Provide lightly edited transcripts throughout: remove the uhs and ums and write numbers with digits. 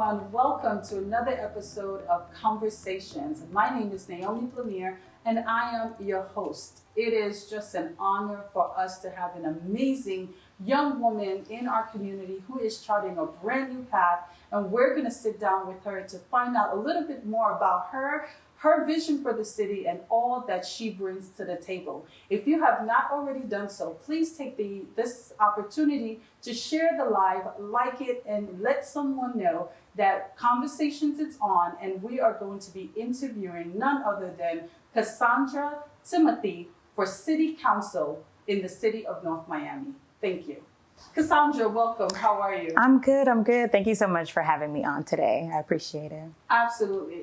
everyone. Welcome to another episode of Conversations. My name is Naomi Blamire, and I am your host. It is just an honor for us to have an amazing young woman in our community who is charting a brand new path, and we're going to sit down with her to find out a little bit more about her vision for the city and all that she brings to the table. If you have not already done so, please take this opportunity to share the live, like it, and let someone know that Conversations is on, and we are going to be interviewing none other than Kassandra Timothe for City Council in the city of North Miami. Thank you. Kassandra, welcome. How are you? I'm good. Thank you so much for having me on today. I appreciate it. Absolutely.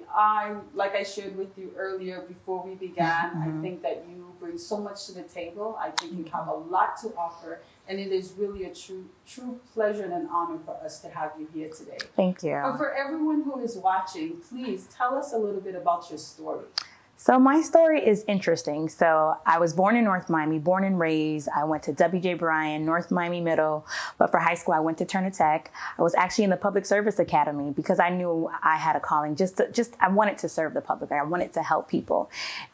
Like I shared with you earlier before we began, I think that you bring so much to the table. I think you have a lot to offer, and it is really a true pleasure and an honor for us to have you here today. Thank you. But for everyone who is watching, please tell us a little bit about your story. So my story is interesting. So I was born in North Miami, born and raised. I went to W.J. Bryan, North Miami Middle, but for high school, I went to Turner Tech. I was actually in the Public Service Academy because I knew I had a calling. I wanted to serve the public. I wanted to help people.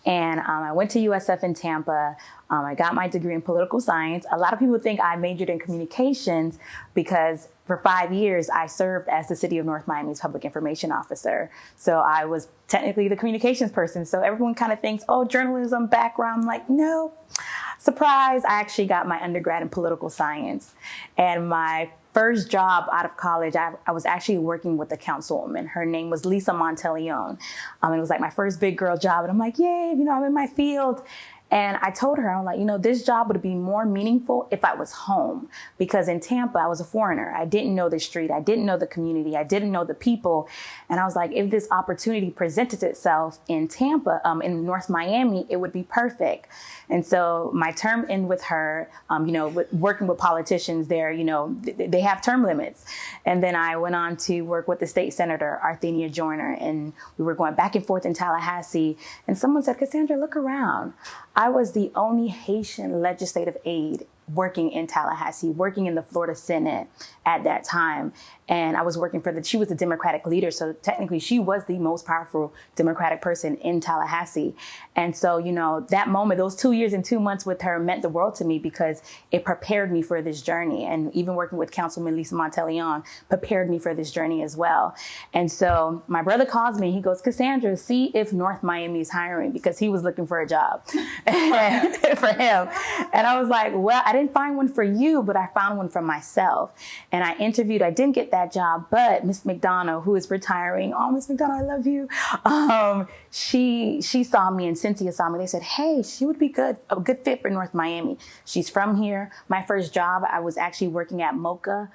And I went to USF in Tampa. I got my degree in political science. A lot of people think I majored in communications because for 5 years, I served as the City of North Miami's public information officer. So I was technically the communications person. So everyone kind of thinks, oh, journalism background. I'm like, no, surprise. I actually got my undergrad in political science. And my first job out of college, I was actually working with a councilwoman. Her name was Lisa Monteleone. It was like my first big girl job. And I'm like, yay, I'm in my field. And I told her, I'm like, this job would be more meaningful if I was home, because in Tampa, I was a foreigner. I didn't know the street. I didn't know the community. I didn't know the people. And I was like, if this opportunity presented itself in Tampa, in North Miami, it would be perfect. And so my term ended with her, working with politicians there, they have term limits. And then I went on to work with the state senator, Arthenia Joyner, and we were going back and forth in Tallahassee. And someone said, Kassandra, look around. I was the only Haitian legislative aide working in Tallahassee, working in the Florida Senate at that time. And I was working she was the Democratic leader. So technically she was the most powerful Democratic person in Tallahassee. And so, that moment, those 2 years and 2 months with her meant the world to me because it prepared me for this journey. And even working with Councilman Lisa Monteleone prepared me for this journey as well. And so my brother calls me, he goes, Kassandra, see if North Miami is hiring, because he was looking for a job for him. And I was like, well, I didn't find one for you, but I found one for myself. And I interviewed, I didn't get that job, but Miss McDonough, who is retiring, oh, Miss McDonough, I love you. She saw me, and Cynthia saw me. They said, hey, she would be a good fit for North Miami. She's from here. My first job, I was actually working at Mocha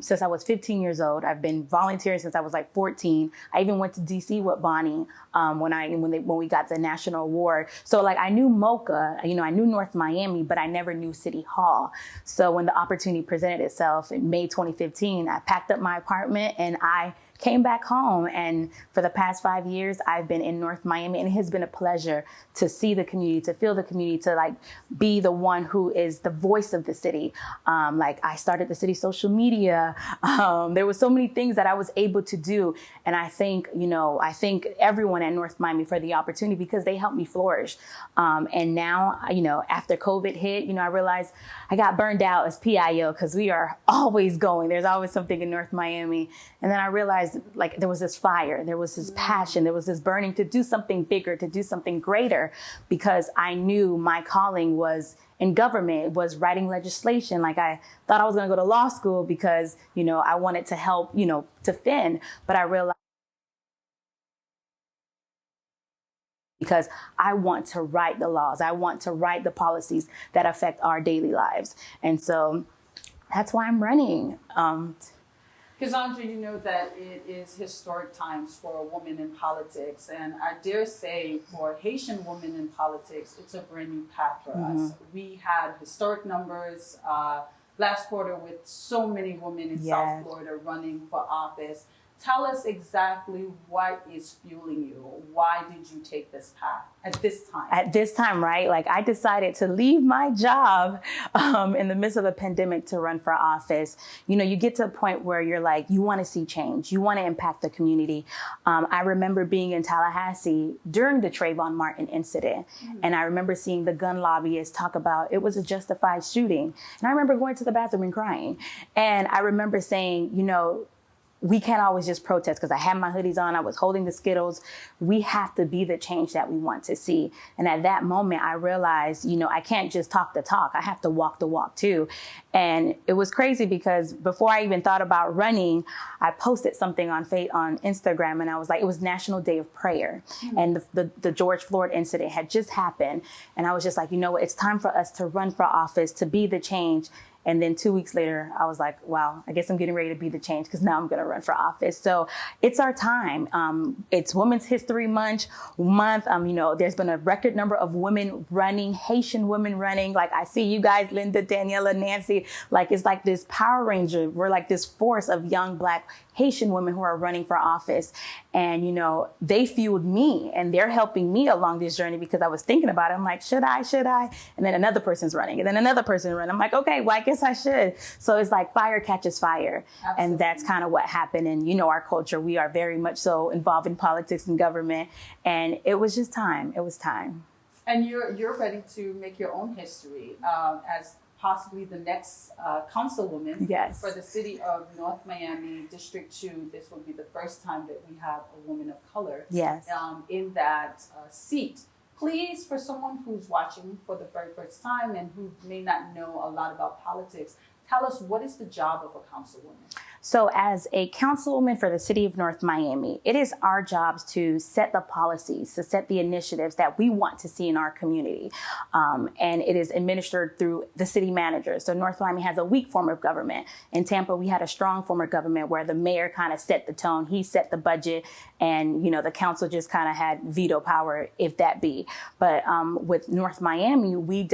since I was 15 years old. I've been volunteering since I was like 14. I even went to DC with Bonnie when we got the national award. So I knew Mocha, I knew North Miami, but I never knew City Hall. So when the opportunity presented itself in May 2015, I packed up my apartment and I came back home. And for the past 5 years, I've been in North Miami, and it has been a pleasure to see the community, to feel the community, to be the one who is the voice of the city. I started the city social media. There were so many things that I was able to do. And I thank everyone at North Miami for the opportunity, because they helped me flourish. And now, after COVID hit, I realized I got burned out as PIO, because we are always going. There's always something in North Miami. And then I realized there was this fire, there was this passion, there was this burning to do something bigger, to do something greater, because I knew my calling was in government, was writing legislation. I thought I was going to go to law school because, I wanted to help, defend, but I realized because I want to write the laws. I want to write the policies that affect our daily lives. And so that's why I'm running. Kassandra, you know that it is historic times for a woman in politics, and I dare say for Haitian women in politics, it's a brand new path for us. We had historic numbers last quarter with so many women in South Florida running for office. Tell us exactly what is fueling you. Why did you take this path at this time? At this time, right? Like I decided to leave my job in the midst of a pandemic to run for office. You know, you get to a point where you're like, you want to see change. You want to impact the community. I remember being in Tallahassee during the Trayvon Martin incident. And I remember seeing the gun lobbyists talk about it was a justified shooting. And I remember going to the bathroom and crying. And I remember saying, you know, we can't always just protest because I had my hoodies on. I was holding the Skittles. We have to be the change that we want to see. And at that moment, I realized, you know, I can't just talk the talk. I have to walk the walk too. And it was crazy because before I even thought about running, I posted something on Instagram, and I was like, it was National Day of Prayer. And the George Floyd incident had just happened. And I was just like, you know what, it's time for us to run for office, to be the change. And then 2 weeks later, I was like, wow, I guess I'm getting ready to be the change because now I'm going to run for office. So it's our time. It's Women's History Month. You know, there's been a record number of women running, Haitian women running. Like I see you guys, Linda, Daniela, Nancy, like it's like this Power Ranger. We're like this force of young Black Haitian women who are running for office. And, you know, they fueled me and they're helping me along this journey because I was thinking about it. I'm like, should I? And then another person's running and then another person running. I'm like, okay, well, I guess I should. So it's like fire catches fire. Absolutely. And that's kind of what happened. And, you know, our culture, we are very much so involved in politics and government. And it was just time. It was time. And you're ready to make your own history as possibly the next councilwoman for the city of North Miami District 2. This will be the first time that we have a woman of color in that seat. Please, for someone who's watching for the very first time and who may not know a lot about politics, tell us, what is the job of a councilwoman? So as a councilwoman for the city of North Miami, it is our jobs to set the policies, to set the initiatives that we want to see in our community. And it is administered through the city manager. So North Miami has a weak form of government. In Tampa, we had a strong form of government where the mayor kind of set the tone. He set the budget and, you know, the council just kind of had veto power, if that be. But with North Miami, we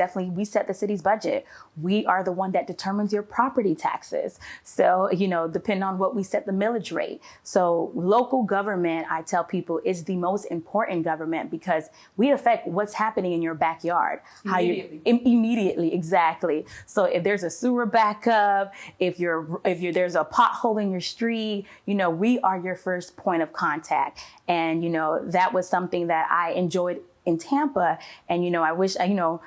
set the city's budget. We are the one that determines your property taxes. So, you know, depending on what we set the millage rate. So local government, I tell people, is the most important government because we affect what's happening in your backyard. Immediately, exactly. So if there's a sewer backup, if there's a pothole in your street, you know, we are your first point of contact. And, you know, that was something that I enjoyed in Tampa. And, you know, I wish, you know,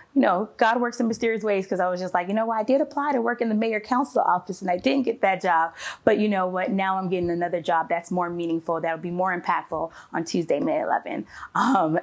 God works in mysterious ways because I was just like, you know what, I did apply to work in the mayor council office and I didn't get that job. But you know what, now I'm getting another job that's more meaningful, that'll be more impactful on Tuesday, May 11th,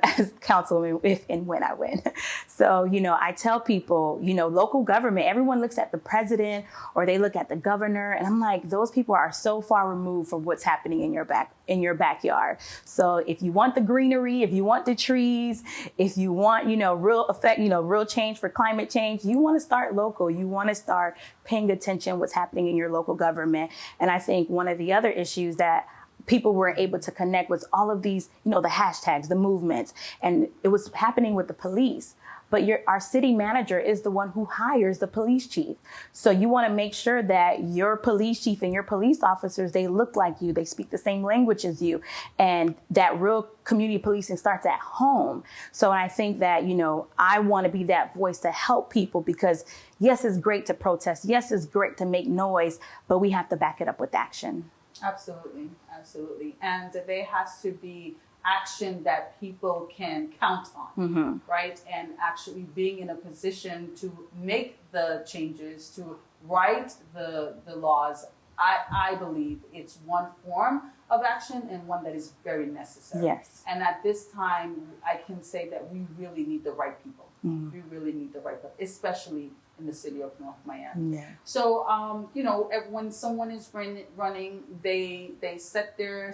as councilwoman, if and when I win. So, you know, I tell people, you know, local government, everyone looks at the president or they look at the governor. And I'm like, those people are so far removed from what's happening in your backyard. So if you want the greenery, if you want the trees, if you want, you know, real effect, you know, real change for climate change, you want to start local. You want to start paying attention what's happening in your local government. And I think one of the other issues that people were able to connect with all of these, you know, the hashtags, the movements, and it was happening with the police. But our city manager is the one who hires the police chief. So you want to make sure that your police chief and your police officers, they look like you, they speak the same language as you, and that real community policing starts at home. So I think that, you know, I want to be that voice to help people because yes, it's great to protest. Yes, it's great to make noise, but we have to back it up with action. Absolutely. Absolutely. And there has to be action that people can count on, right? And actually being in a position to make the changes, to write the laws, I believe it's one form of action and one that is very necessary. Yes. And at this time, I can say that we really need the right people. We really need the right people, especially in the city of North Miami. Yeah. So, you know, when someone is running, they set their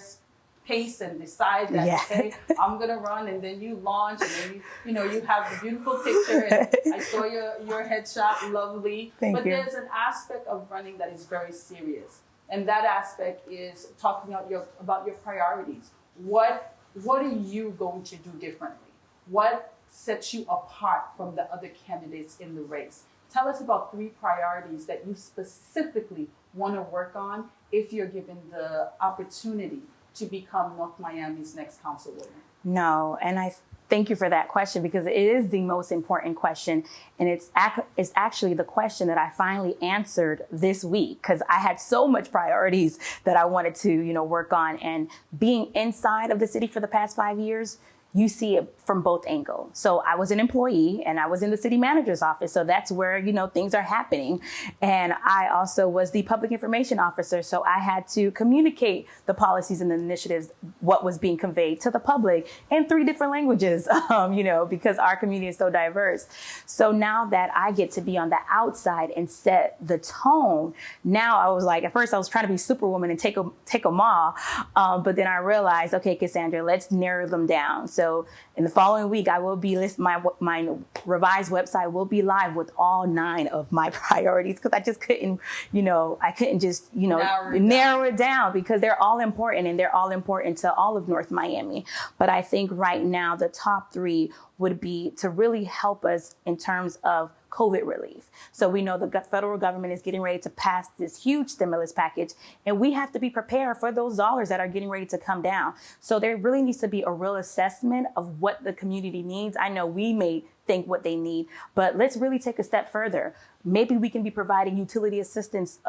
pace and decide that, okay, I'm going to run, and then you launch, and then you have the beautiful picture, and I saw your headshot, lovely. Thank you. There's an aspect of running that is very serious, and that aspect is talking about your priorities. What are you going to do differently? What sets you apart from the other candidates in the race? Tell us about 3 priorities that you specifically want to work on if you're given the opportunity to become North Miami's next councilwoman. No, and I thank you for that question, because it is the most important question. And it's actually the question that I finally answered this week, because I had so much priorities that I wanted to, work on. And being inside of the city for the past 5 years, you see it from both angles. So I was an employee and I was in the city manager's office. So that's where, things are happening. And I also was the public information officer. So I had to communicate the policies and the initiatives, what was being conveyed to the public in 3 different languages, because our community is so diverse. So now that I get to be on the outside and set the tone, now I was like, at first I was trying to be Superwoman and take them all. But then I realized, okay, Kassandra, let's narrow them down. So in the following week, I will be my revised website will be live with all 9 of my priorities, because I just couldn't, narrow it down, because they're all important, and they're all important to all of North Miami. But I think right now the top 3 would be to really help us in terms of COVID relief. So we know the federal government is getting ready to pass this huge stimulus package, and we have to be prepared for those dollars that are getting ready to come down. So there really needs to be a real assessment of what the community needs. I know we may think what they need, but let's really take a step further. Maybe we can be providing utility assistance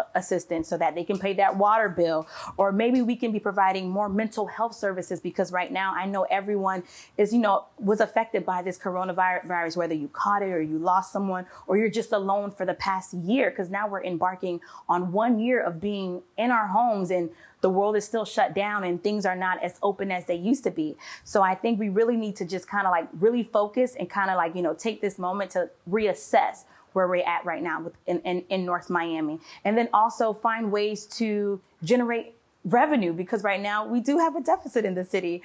so that they can pay that water bill, or maybe we can be providing more mental health services, because right now I know everyone is, was affected by this coronavirus, whether you caught it or you lost someone, or you're just alone for the past year, because now we're embarking on 1 year of being in our homes, and the world is still shut down and things are not as open as they used to be. So I think we really need to just kind of really focus and kind of take this moment to reassess where we're at right now in North Miami. And then also find ways to generate revenue, because right now we do have a deficit in the city.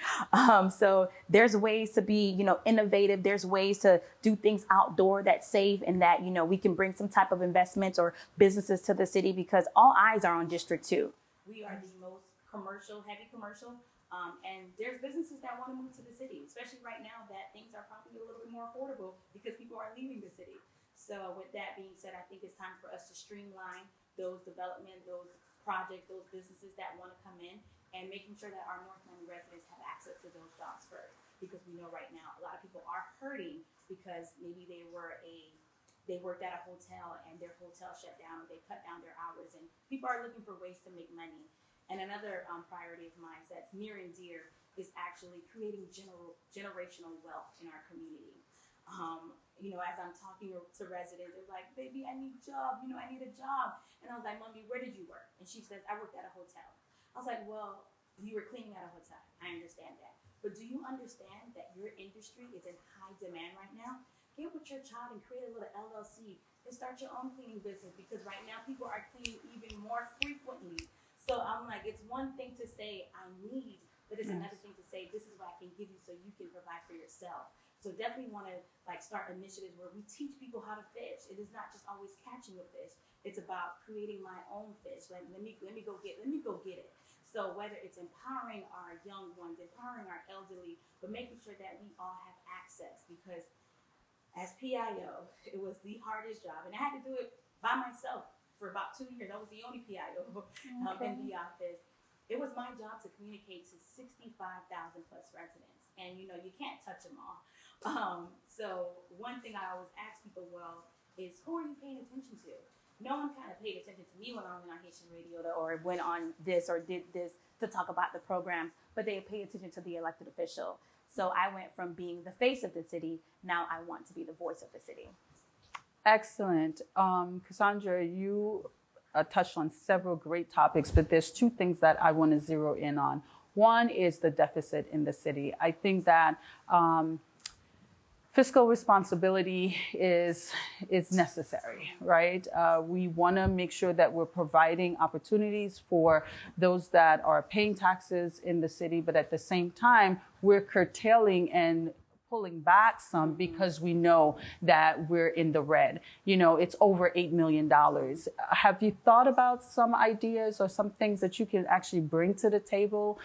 So there's ways to be, innovative. There's ways to do things outdoor that's safe, and that, we can bring some type of investments or businesses to the city, because all eyes are on District 2. We are the most heavy commercial. And there's businesses that want to move to the city, especially right now that things are probably a little bit more affordable because people are leaving the city. So with that being said, I think it's time for us to streamline those development, those projects, those businesses that want to come in, and making sure that our North Miami residents have access to those jobs first. Because we know right now a lot of people are hurting because maybe they worked at a hotel and their hotel shut down, or they cut down their hours, and people are looking for ways to make money. And another priority of mine that's near and dear is actually creating generational wealth in our community. As I'm talking to residents, they're like, baby, I need a job. I need a job. And I was like, Mommy, where did you work? And she says, I worked at a hotel. I was like, well, you were cleaning at a hotel. I understand that. But do you understand that your industry is in high demand right now? Get with your child and create a little LLC and start your own cleaning business, because right now people are cleaning even more frequently. So I'm like, it's one thing to say I need, but it's another thing to say this is what I can give you so you can provide for yourself. So definitely want to start initiatives where we teach people how to fish. It is not just always catching a fish. It's about creating my own fish. Let me go get it. So whether it's empowering our young ones, empowering our elderly, but making sure that we all have access, because as PIO, it was the hardest job, and I had to do it by myself for about 2 years. I was the only PIO in the office. It was my job to communicate to 65,000 plus residents, and you can't touch them all. So one thing I always ask people, is who are you paying attention to? No one kind of paid attention to me when I went on Haitian radio or went on this or did this to talk about the programs, but they pay attention to the elected official. So I went from being the face of the city, now I want to be the voice of the city. Excellent. Kassandra, you touched on several great topics, but there's 2 things that I want to zero in on. One is the deficit in the city. I think that fiscal responsibility is necessary, right? We want to make sure that we're providing opportunities for those that are paying taxes in the city, but at the same time, we're curtailing and pulling back some because we know that we're in the red. It's over $8 million. Have you thought about some ideas or some things that you can actually bring to the table?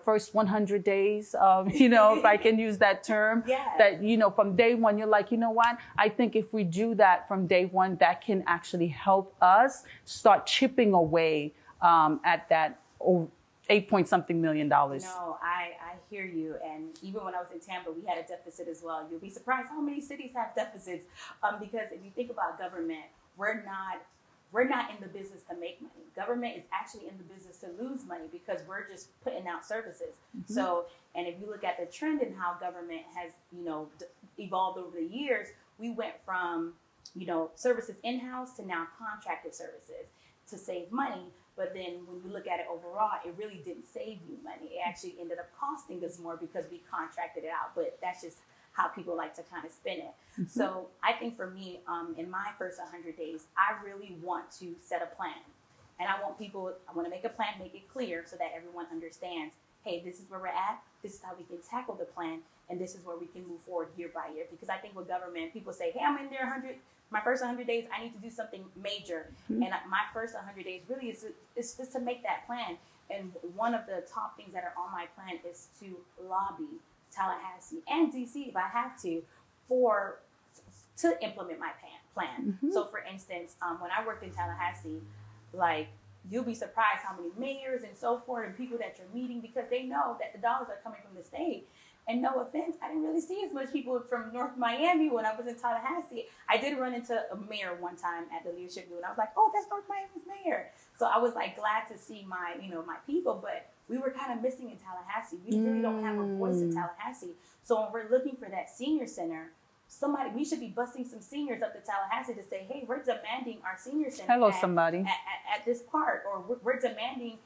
First 100 days, if I can use that term, that, from day one, you're like, you know what? I think if we do that from day one, that can actually help us start chipping away at that 8-point-something million dollars. No, I hear you. And even when I was in Tampa, we had a deficit as well. You'll be surprised how many cities have deficits. Because if you think about government, we're not in the business to make money. Government is actually in the business to lose money because we're just putting out services. Mm-hmm. So, and if you look at the trend in how government has, evolved over the years, we went from, services in-house to now contracted services to save money. But then when you look at it overall, it really didn't save you money. It actually ended up costing us more because we contracted it out. But that's just how people like to kind of spin it. Mm-hmm. So I think for me, in my first 100 days, I really want to set a plan. And I want to make a plan, make it clear so that everyone understands, hey, this is where we're at. This is how we can tackle the plan. And this is where we can move forward year by year. Because I think with government, people say, hey, I'm in there my first 100 days, I need to do something major. Mm-hmm. And my first 100 days really is just to make that plan. And one of the top things that are on my plan is to lobby Tallahassee and DC, if I have to implement my plan. Mm-hmm. So for instance, when I worked in Tallahassee, you'll be surprised how many mayors and so forth and people that you're meeting, because they know that the dollars are coming from the state. And no offense, I didn't really see as much people from North Miami when I was in Tallahassee. I did run into a mayor one time at the leadership group, and I was like, oh, that's North Miami's mayor. So I was glad to see my people, but we were kind of missing in Tallahassee. We really don't have a voice in Tallahassee. So when we're looking for that senior center, we should be busting some seniors up to Tallahassee to say, hey, we're demanding our senior center at this park, or we're demanding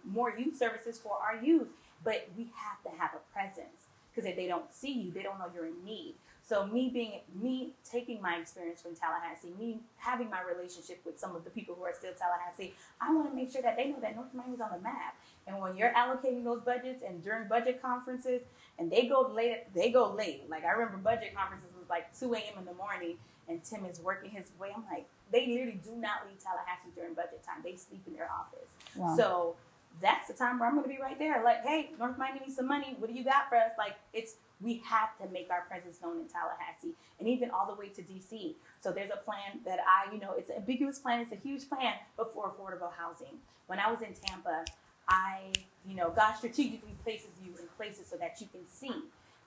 more youth services for our youth. But we have to have a presence, because if they don't see you, they don't know you're in need. So me taking my experience from Tallahassee, me having my relationship with some of the people who are still Tallahassee, I want to make sure that they know that North Miami's on the map. And when you're allocating those budgets and during budget conferences, and they go late. I remember budget conferences was 2 a.m. in the morning, and Tim is working his way. I'm like, they literally do not leave Tallahassee during budget time. They sleep in their office. Wow. So that's the time where I'm going to be right there. Hey, North Miami needs some money. What do you got for us? We have to make our presence known in Tallahassee, and even all the way to DC. So there's a plan that it's an ambiguous plan. It's a huge plan, but for affordable housing. When I was in Tampa, God strategically places you in places so that you can see.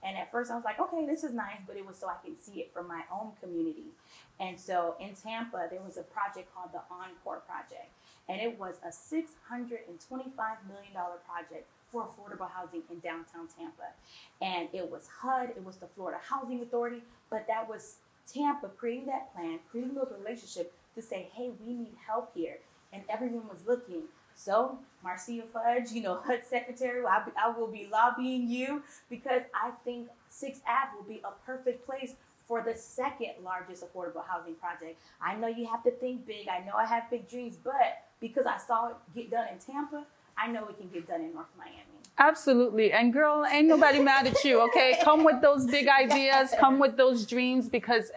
And at first I was like, okay, this is nice, but it was so I can see it from my own community. And so in Tampa, there was a project called the Encore Project. And it was a $625 million project for affordable housing in downtown Tampa. And it was HUD, it was the Florida Housing Authority, but that was Tampa creating that plan, creating those relationships to say, hey, we need help here. And everyone was looking. So Marcia Fudge, HUD Secretary, I will be lobbying you, because I think 6th Ave will be a perfect place for the second largest affordable housing project. I know you have to think big. I know I have big dreams, but because I saw it get done in Tampa, I know it can get done in North Miami. Absolutely. And girl, ain't nobody mad at you, okay? Come with those big ideas, come with those dreams, because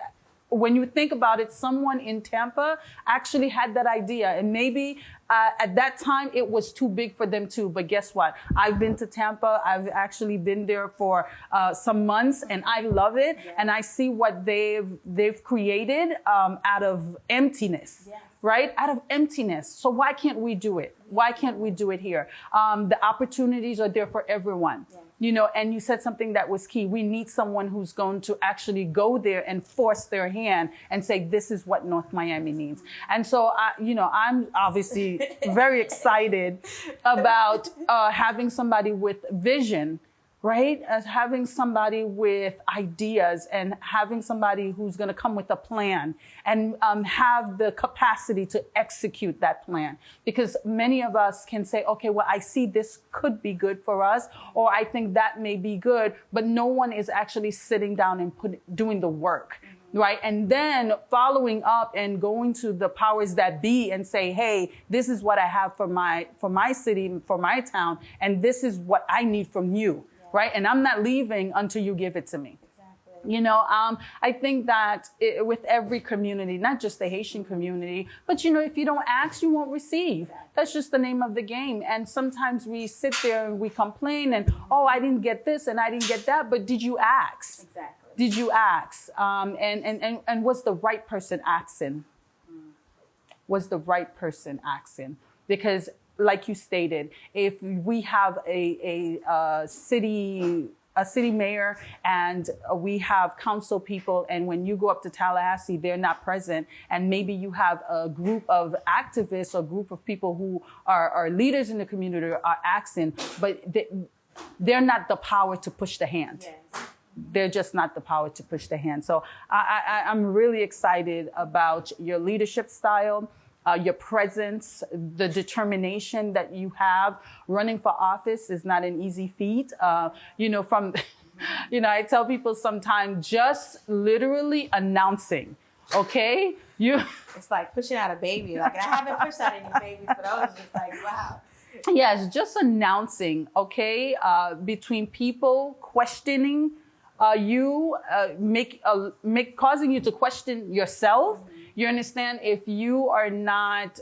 when you think about it, someone in Tampa actually had that idea, and maybe at that time it was too big for them too. But guess what? I've been to Tampa. I've actually been there for some months, and I love it. Yeah. And I see what they've created out of emptiness. Yeah. Right? Out of emptiness. So why can't we do it? Why can't we do it here? The opportunities are there for everyone. Yeah. And you said something that was key. We need someone who's going to actually go there and force their hand and say, this is what North Miami needs. And so, I'm obviously very excited about having somebody with vision, right? As having somebody with ideas, and having somebody who's going to come with a plan and have the capacity to execute that plan. Because many of us can say, okay, well, I see this could be good for us, or I think that may be good, but no one is actually sitting down and doing the work. Right. And then following up and going to the powers that be and say, hey, this is what I have for my city, for my town, and this is what I need from you. Right? And I'm not leaving until you give it to me. I think that with every community, not just the Haitian community, but, if you don't ask, you won't receive. That's just the name of the game. And sometimes we sit there and we complain and, I didn't get this and I didn't get that. But did you ask? Exactly. Did you ask? And was the right person asking? Was the right person asking? Because like you stated, if we have a city mayor and we have council people, and when you go up to Tallahassee, they're not present, and maybe you have a group of activists or group of people who are leaders in the community are asking, but they're not the power to push the hand. Yes. They're just not the power to push the hand. So I'm really excited about your leadership style, your presence, the determination that you have. Running for office is not an easy feat. I tell people sometimes just literally announcing, okay? It's like pushing out a baby. Like, I haven't pushed out any babies, but I was just like, wow. Yes, just announcing, okay? Between people questioning you, causing you to question yourself. Mm-hmm. You understand? If you are not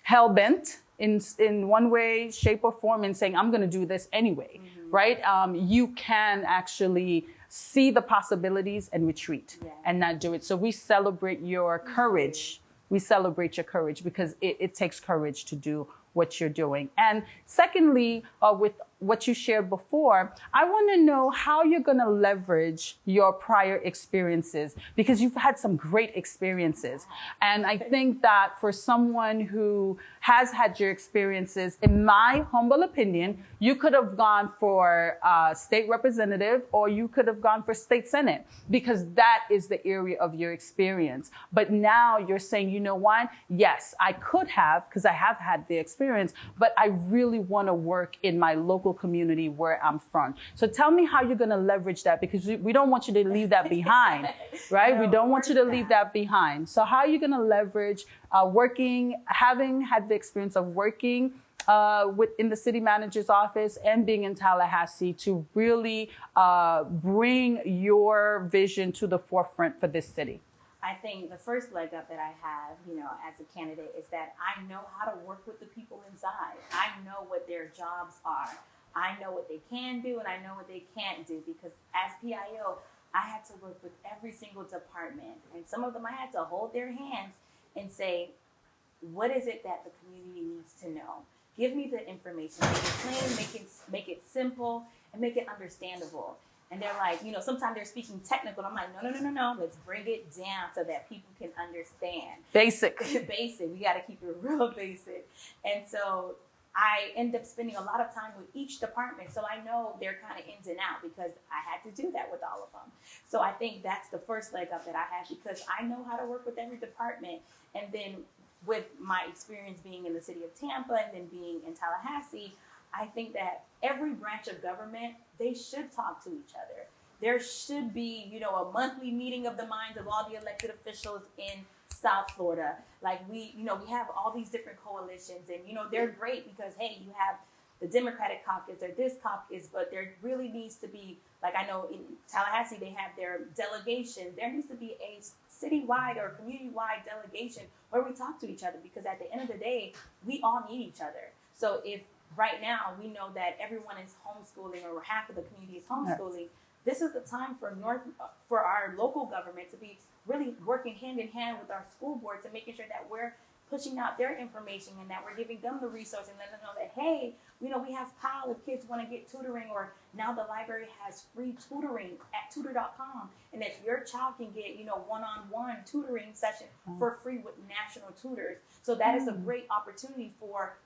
hell-bent in one way, shape, or form and saying, I'm going to do this anyway, mm-hmm. right? You can actually see the possibilities and retreat and not do it. So we celebrate your courage. Mm-hmm. We celebrate your courage because it takes courage to do what you're doing. And secondly, with what you shared before, I want to know how you're going to leverage your prior experiences, because you've had some great experiences. And I think that for someone who has had your experiences, in my humble opinion, you could have gone for state representative or you could have gone for state senate, because that is the area of your experience. But now you're saying, you know what? Yes, I could have, because I have had the experience, but I really want to work in my local community where I'm from. So tell me how you're going to leverage that, because we don't want you to leave that behind, right? No, we don't want you to leave that behind. So how are you going to leverage having had the experience of working in the city manager's office and being in Tallahassee to really bring your vision to the forefront for this city? I think the first leg up that I have, as a candidate, is that I know how to work with the people inside. I know what their jobs are. I know what they can do and I know what they can't do, because as PIO, I had to work with every single department. And some of them I had to hold their hands and say, what is it that the community needs to know? Give me the information, make it plain, make it simple, and make it understandable. And they're like, sometimes they're speaking technical. I'm like, no. Let's bring it down so that people can understand. Basic. Basic. We got to keep it real basic. And so I end up spending a lot of time with each department. So I know their kind of ins and out, because I had to do that with all of them. So I think that's the first leg up that I have, because I know how to work with every department. And then with my experience being in the city of Tampa and then being in Tallahassee, I think that every branch of government, they should talk to each other. There should be, a monthly meeting of the minds of all the elected officials in South Florida. Like we have all these different coalitions, and, they're great because, hey, you have the Democratic caucus or this caucus, but there really needs to be, like I know in Tallahassee, they have their delegation. There needs to be a citywide or community-wide delegation where we talk to each other, because at the end of the day, we all need each other. So if right now we know that everyone is homeschooling, or half of the community is homeschooling, this is the time for our local government to be really working hand in hand with our school boards and making sure that we're pushing out their information and that we're giving them the resource and letting them know that, hey, we have PAL if kids want to get tutoring, or now the library has free tutoring at tutor.com, and that your child can get, one-on-one tutoring session for free with national tutors. So that is a great opportunity for,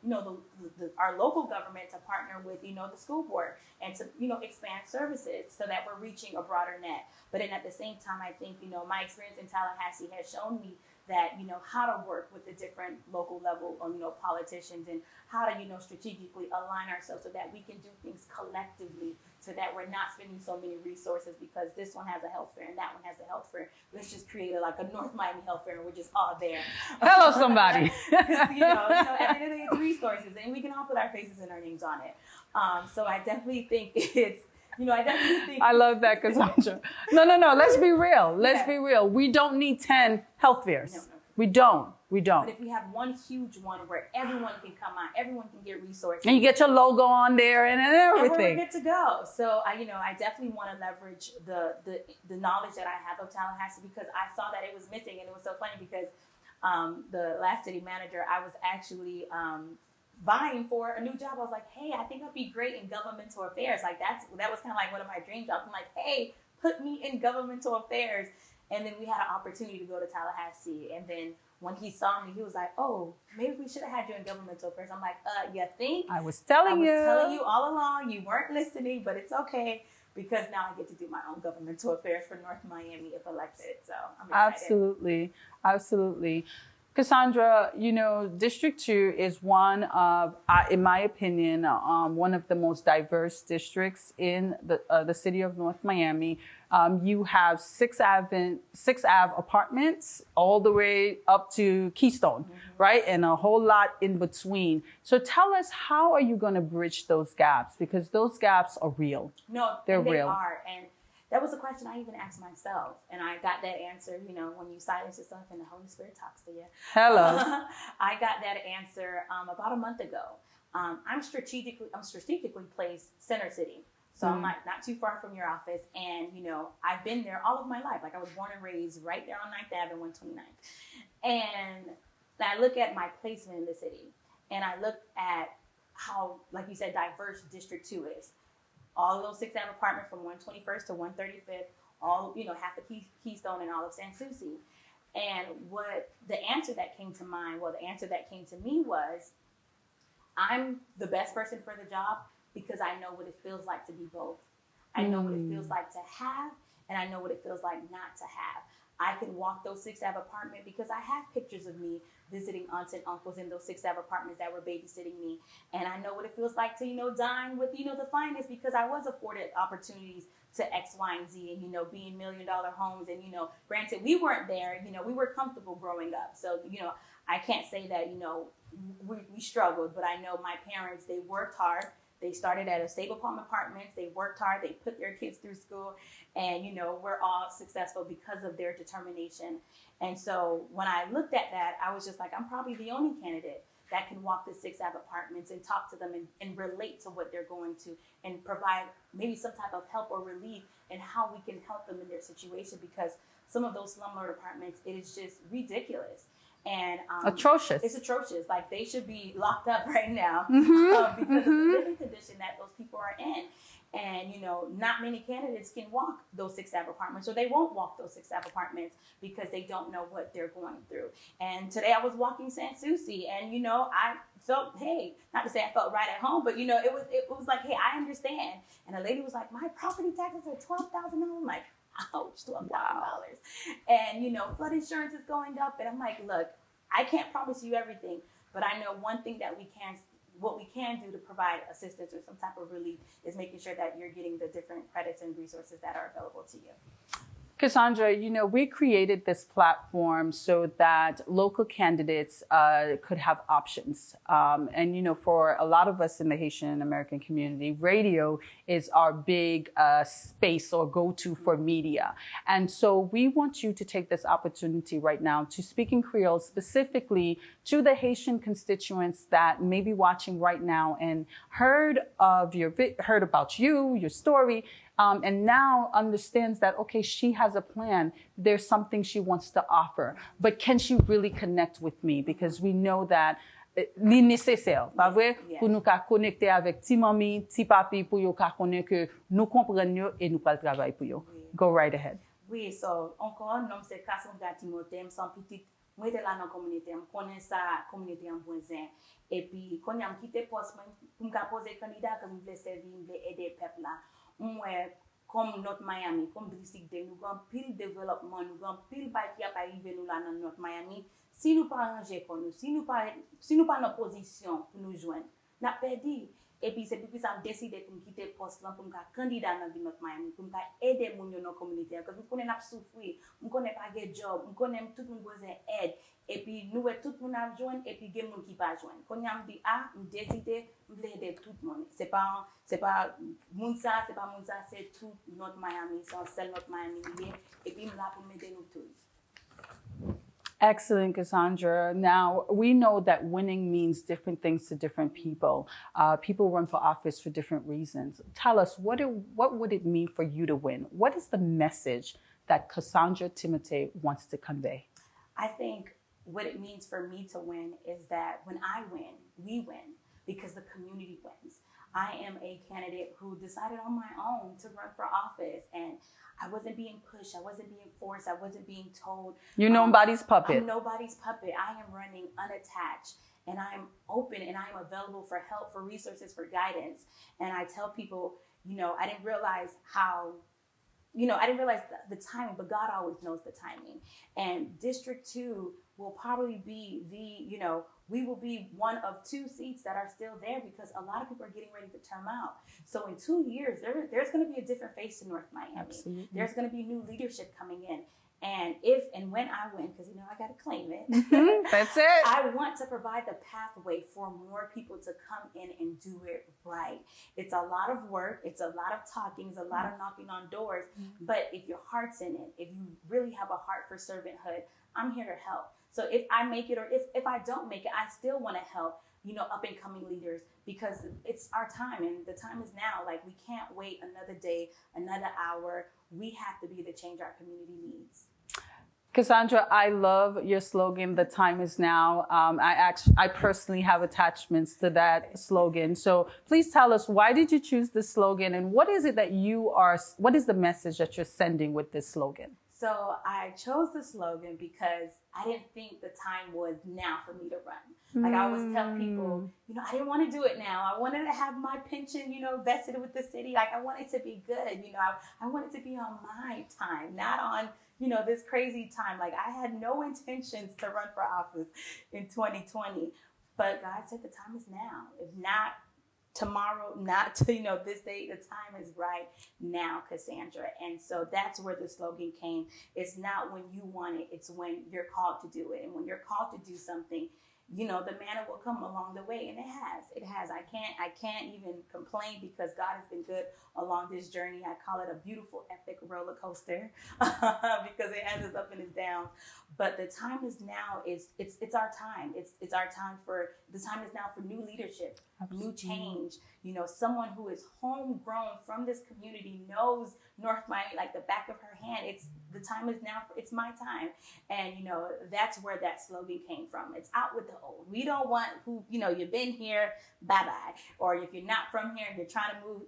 our local government to partner with, the school board and to, expand services so that we're reaching a broader net. But then at the same time, I think, my experience in Tallahassee has shown me that, how to work with the different local level, politicians, and how to, strategically align ourselves so that we can do things collectively, so that we're not spending so many resources because this one has a health fair and that one has a health fair. Let's just create a North Miami health fair and we're just all there. Hello, somebody. At the end of the day, it's resources and we can all put our faces and our names on it. So I definitely think it's, I definitely think. I love that, Kassandra. No. Let's be real. Let's be real. We don't need 10 health fairs. No. We don't. But if we have one huge one where everyone can come out, everyone can get resources. And you get your logo on there and everything. And we're good to go. So I definitely want to leverage the knowledge that I have of Tallahassee, because I saw that it was missing. And it was so funny because the last city manager, I was actually vying for a new job. I was like, hey, I think I'd be great in governmental affairs. Like that was kind of like one of my dream jobs. I'm like, hey, put me in governmental affairs. And then we had an opportunity to go to Tallahassee. And then when he saw me, he was like, oh, maybe we should have had you in governmental affairs. I'm like, you think? I was telling you all along. You weren't listening, but it's okay, because now I get to do my own governmental affairs for North Miami if elected. So I'm excited. Absolutely. Kassandra, District 2 is one of, in my opinion, one of the most diverse districts in the city of North Miami. You have 6 Ave apartments all the way up to Keystone, right? And a whole lot in between. So tell us, how are you going to bridge those gaps? Because those gaps are real. No, they're real. They are. And that was a question I even asked myself. And I got that answer, when you silence yourself and the Holy Spirit talks to you. Hello. I got that answer about a month ago. I'm strategically placed center city. So I'm not too far from your office. And, I've been there all of my life. Like I was born and raised right there on 9th Ave and 129th. And I look at my placement in the city, and I look at how, like you said, diverse District 2 is. All of those 6 Ave apartments from 121st to 135th, all, half of Keystone and all of San Souci. And what the answer that came to mind, the answer that came to me was, I'm the best person for the job because I know what it feels like to be both. I know what it feels like to have, and I know what it feels like not to have. I can walk those 6 Ave apartments because I have pictures of me visiting aunts and uncles in those 6 Ave apartments that were babysitting me. And I know what it feels like to, dine with, the finest, because I was afforded opportunities to X, Y, and Z, and, be in $1 million homes. And, granted, we weren't there, we were comfortable growing up. So, I can't say that, we struggled, but I know my parents, they worked hard. They started at a stable apartments. They worked hard. They put their kids through school. And, we're all successful because of their determination. And so when I looked at that, I was just like, I'm probably the only candidate that can walk the 6 Ave apartments and talk to them and relate to what they're going to, and provide maybe some type of help or relief in how we can help them in their situation, because some of those slumlord apartments, it is just ridiculous. And atrocious. It's atrocious. Like, they should be locked up right now because of the living condition that those people are in. And, not many candidates can walk those 6 Ave apartments, or they won't walk those 6 Ave apartments because they don't know what they're going through. And today I was walking San Souci, and, I felt, hey, not to say I felt right at home, but, it was like, hey, I understand. And a lady was like, my property taxes are $12,000. I'm like, ouch, $12,000. Wow. And, flood insurance is going up. And I'm like, look, I can't promise you everything, but I know one thing that what we can do to provide assistance or some type of relief is making sure that you're getting the different credits and resources that are available to you. Kassandra, we created this platform so that local candidates could have options. And, for a lot of us in the Haitian American community, radio is our big space or go-to for media. And so we want you to take this opportunity right now to speak in Creole specifically to the Haitian constituents that may be watching right now and heard about you, your story, and now understands that, okay, she has a plan. There's something she wants to offer. But can she really connect with me? Because we know that li nécessaire, pas vrai? Pour nous connecter avec ti mami, ti papi, pour yo connaître que nous comprenons yo et nous pas le travail pour yo. Go right ahead. Oui, so, encore, nom c'est Kassandra Timothe, m'son petit, moi là dans communauté, m'connais ça communauté en voisin. Et puis, quand j'am quitté poste, pour me poser candidat, que me voulais servir, me voulais aider peuple là. Comme North Miami, comme district de nous avons pile développement, nous avons pile bail qui a pas arrivé nous là dans North Miami. Si nous pas arranger pour nous, si nous pas en position pour nous joindre, n'a perdu. Et puis c'est depuis ça me décidé pour me quitter poste là pour me candidat dans ville North Miami pour me aider mon dans communauté parce que nous connais n'a souffrir, nous connais pas de job, nous connais tout le monde besoin aide et puis nous tout le monde a joindre et puis gen monde qui pas joindre. Quand on dit me décidé me aider tout le monde. C'est pas moun ça, c'est tout North Miami, c'est un seul North Miami et puis me là pour m'aider nous tous. Excellent, Kassandra. Now, we know that winning means different things to different people. People run for office for different reasons. Tell us, what would it mean for you to win? What is the message that Kassandra Timothe wants to convey? I think what it means for me to win is that when I win, we win because the community wins. I am a candidate who decided on my own to run for office, and I wasn't being pushed, I wasn't being forced, I wasn't being told. You're nobody's puppet. I'm nobody's puppet. I am running unattached, and I'm open, and I'm available for help, for resources, for guidance. And I tell people, I didn't realize the timing, but God always knows the timing. And District 2 will probably be we will be one of 2 seats that are still there because a lot of people are getting ready to term out. So in 2 years, there's going to be a different face in North Miami. Absolutely. There's going to be new leadership coming in. And if and when I win, because I got to claim it. That's it. I want to provide the pathway for more people to come in and do it right. It's a lot of work. It's a lot of talking. It's a lot of knocking on doors. But if your heart's in it, if you really have a heart for servanthood, I'm here to help. So if I make it or if I don't make it, I still want to help, up and coming leaders because it's our time and the time is now. Like we can't wait another day, another hour. We have to be the change our community needs. Kassandra, I love your slogan, "The time is now." I personally have attachments to that slogan. So please tell us, why did you choose this slogan and what is it that what is the message that you're sending with this slogan? So I chose the slogan because I didn't think the time was now for me to run. Like I always tell people, I didn't want to do it now. I wanted to have my pension, vested with the city. Like I want it to be good. I want it to be on my time, not on, this crazy time. Like I had no intentions to run for office in 2020, but God said the time is now. If not tomorrow, not to, this day, the time is right now, Kassandra. And so that's where the slogan came. It's not when you want it, it's when you're called to do it. And when you're called to do something, the manna will come along the way. And it has. I can't even complain because God has been good along this journey. I call it a beautiful, epic roller coaster because it has its up and its down. But the time is now. It's our time. It's our time the time is now for new leadership, new change. Someone who is homegrown from this community knows North Miami like the back of her hand. The time is now. It's my time. And, that's where that slogan came from. It's out with the old. We don't want who, you've been here, bye-bye. Or if you're not from here and you're trying to move,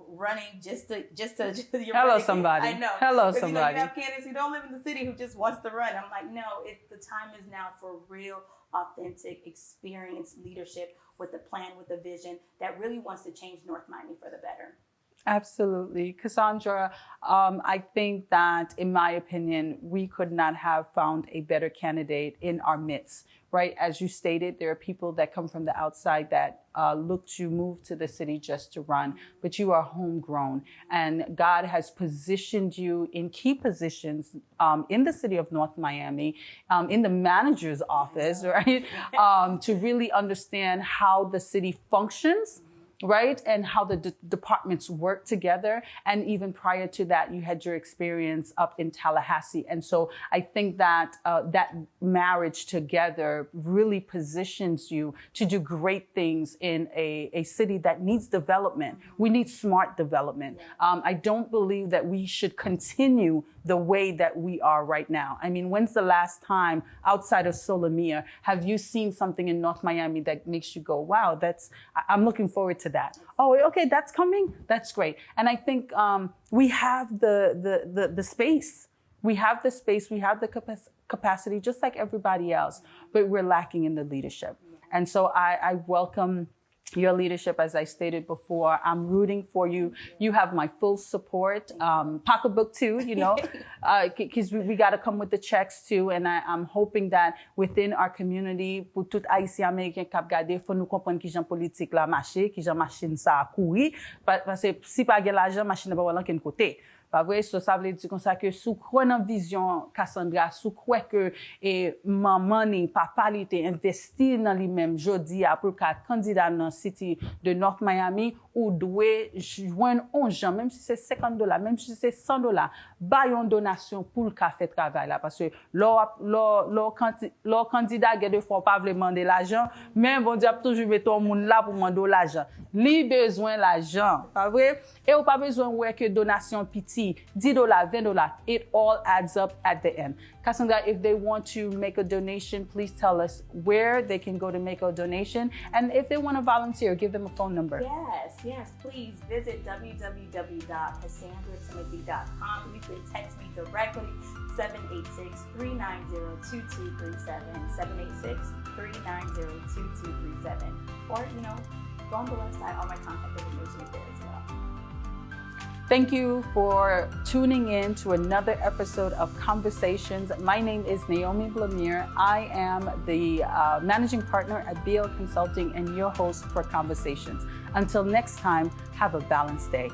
running just to you're hello, running. somebody. I know. Hello, somebody. You have candidates who don't live in the city who just wants to run. I'm like, no, the time is now for real, authentic, experienced leadership with a plan, with a vision that really wants to change North Miami for the better. Absolutely. Kassandra, I think that, in my opinion, we could not have found a better candidate in our midst, right? As you stated, there are people that come from the outside that look to move to the city just to run, but you are homegrown. And God has positioned you in key positions in the city of North Miami, in the manager's office, right? To really understand how the city functions, right? And how the departments work together. And even prior to that, you had your experience up in Tallahassee. And so I think that that marriage together really positions you to do great things in a city that needs development. We need smart development. I don't believe that we should continue the way that we are right now. I mean, when's the last time outside of Solomia have you seen something in North Miami that makes you go, wow, I'm looking forward to that. Oh, okay, that's coming. That's great. And I think we have the space. We have the space. We have the capacity, just like everybody else, but we're lacking in the leadership. And so I welcome your leadership, as I stated before. I'm rooting for you. You have my full support. Pocketbook too, you know, because we got to come with the checks too. And I'm hoping that within our community, pour tout Haïtien Américain qui a regardé, faut nous comprendre qui j'en politique la marché, qui j'en machine ça a couru. Parce que si pas de l'argent, machine va aller qu'un côté. Pas vrai, ça veut dire comme ça que sous quoi dans vision Kassandra, sous quoi que maman ni papa li te investi dans lui-même jodi a pour qu'un candidat dans city de North Miami ou doit joindre 11 gens, même si c'est $50, même si c'est $100, bail une donation pour le faire travail là parce que leur candidat a des fois pas demander l'argent, mais bon Dieu toujours mettre tout monde là pour demander l'argent. Li besoin l'argent, pas vrai? Et ou pas besoin ouais que donation petit $10, $20, it all adds up at the end. Kassandra, if they want to make a donation, please tell us where they can go to make a donation. And if they want to volunteer, give them a phone number. Yes, please visit www.KassandratImothe.com. You can text me directly, 786-390-2237, 786-390-2237. Or, go on the website, all my contact information is there as well. Thank you for tuning in to another episode of Conversations. My name is Naomi Blamire. I am the managing partner at BL Consulting and your host for Conversations. Until next time, have a balanced day.